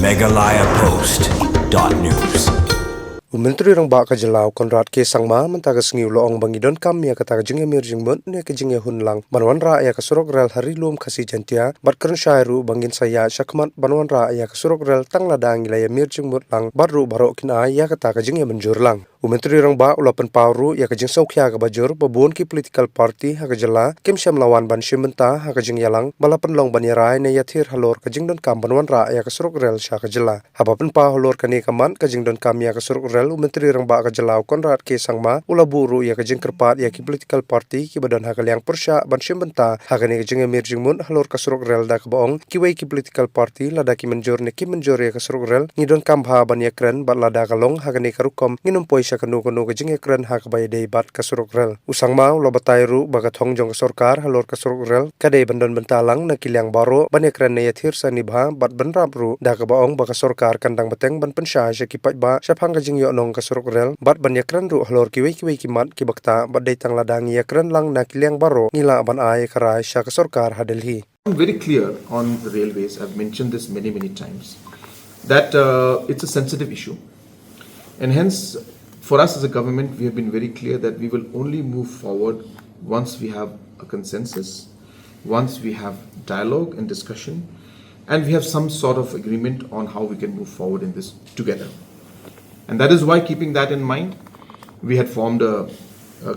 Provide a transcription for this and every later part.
MeghalayaPost.news. Menteri rang ba ka jalaw Konrad ke sangma mentaga sengiu loong bangidon kam ya kata jinge mirjing mut ne ke jinge hunlang banwan ra ya ka Surok Rel harilum khasi jantia batkern shairu bangin saya syakmat banwan ra ya ka Surok Rel tang ladang ilaya mirjing mut lang baru barok kina ya kata jinge menjur lang. Menteri rang ba ulapan pauru ya ka jing Sngewkhia bajur babun ki political party ha ka jala kim syam lawan ban shimenta ha ka jing yalang balapan long banyarai ne ya Thir halor ka jing don kam banwan ra ya ka Surok Rel sha ka jala habapan pa halor kani kaman ka jing don kam ya ka Surok Rel Menteri rang ba ka jalaw Konrad ke sangma ula buru ya ka jing kerpat ya ki political party ki badan ha ka liang persya ban shimenta ha ka ne ka jing emir jing mun halor ka Surok Rel da ka baong Kiwei ki political party lada ki menjur ya ka Surok Rel ni don kam ha ban ya kren bat lada ka long ha ka ne ka rukom nginum poi kanu ka jing ekran ha ka bay dei bat ka Surok Rel usang mau lo batai ru ba ka thong jong ka sarkar halor ka Surok Rel ka dei bandon bentalang na kilyang baro ban ekran ne ya Thir sa nibha bat ban rap ru da ka baong ba ka sarkar kandang bateng ban pensha ja ki pat ba syapang ka jing yo nong ka Surok Rel bat ban ekran ru halor Kiwei ki mat ki bakta bat dei tang ladang ekran lang na kilyang baro ngila ban ai karai sya ka sarkar ha Delhi. I'm very clear on the railways. I've mentioned this many times that it's a sensitive issue, and hence for us as a government we have been very clear that we will only move forward once we have a consensus, once we have dialogue and discussion, and we have some sort of agreement on how we can move forward in this together. And that is why, keeping that in mind, we had formed a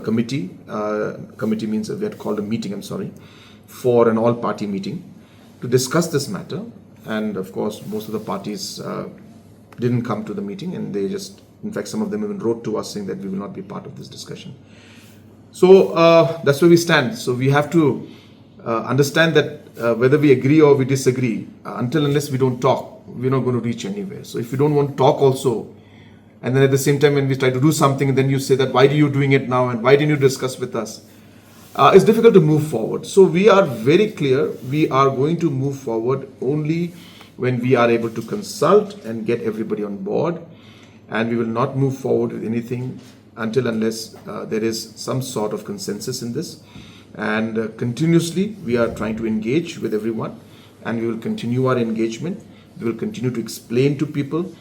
committee. Committee means we had called a meeting, for an all-party meeting to discuss this matter. And of course, most of the parties didn't come to the meeting, and they just, in fact, some of them even wrote to us saying that we will not be part of this discussion. So that's where we stand. So we have to understand that whether we agree or we disagree, until unless we don't talk, we're not going to reach anywhere. So if you don't want to talk also, and then at the same time when we try to do something, then you say that why are you doing it now and why didn't you discuss with us? It's difficult to move forward. So we are very clear, we are going to move forward only when we are able to consult and get everybody on board, and we will not move forward with anything until unless there is some sort of consensus in this. And continuously we are trying to engage with everyone, and we will continue our engagement. We will continue to explain to people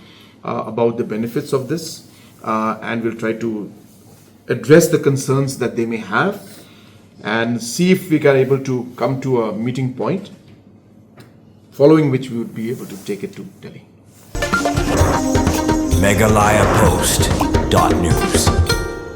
about the benefits of this, and we'll try to address the concerns that they may have and see if we are able to come to a meeting point, following which we would be able to take it to Delhi. MeghalayaPost.news.